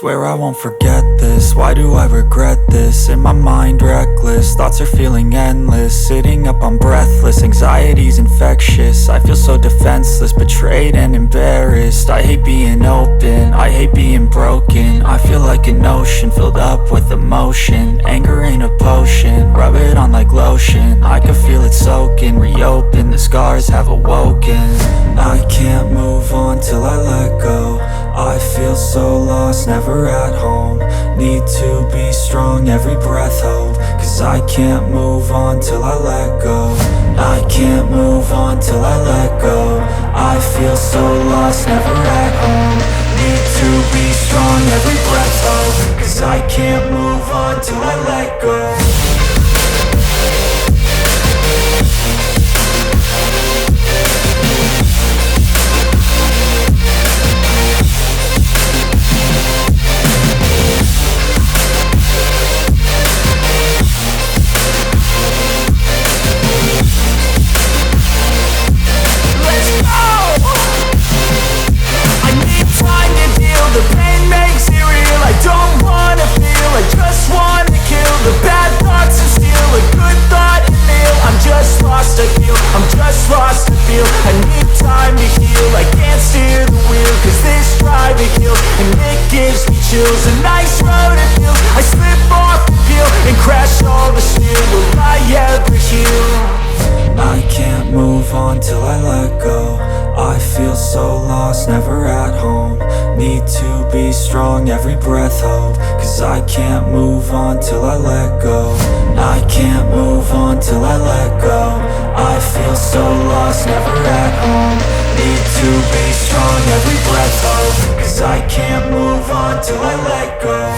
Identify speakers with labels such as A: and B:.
A: Swear I won't forget this, why do I regret this? In my mind reckless, thoughts are feeling endless. Sitting up I'm breathless, anxiety's infectious. I feel so defenseless, betrayed and embarrassed. I hate being open, I hate being broken. I feel like an ocean filled up with emotion. Anger ain't a potion, rub it on like lotion. I can feel it soaking, reopen, the scars have awoken. I can't move on till I let go. I feel so lost, never at home. Need to be strong, every breath hope. Cause I can't move on till I let go. I can't move on till I let go. I feel so lost, never at home. Need to be strong, every breath hope. Cause I can't move on till I let go. I'm just lost to feel, I need time to heal. I can't steer the wheel, cause this driving kills. And it gives me chills, a nice road it feels. I slip off the peel and crash all the steel. Will I ever heal? I can't move on till I let go. I feel so lost, never at home. Need to be strong, every breath hope. Cause I can't move on till I let go. I can't move on till I let go. I feel so lost, never at home. Need to be strong, every breath hope. Cause I can't move on till I let go.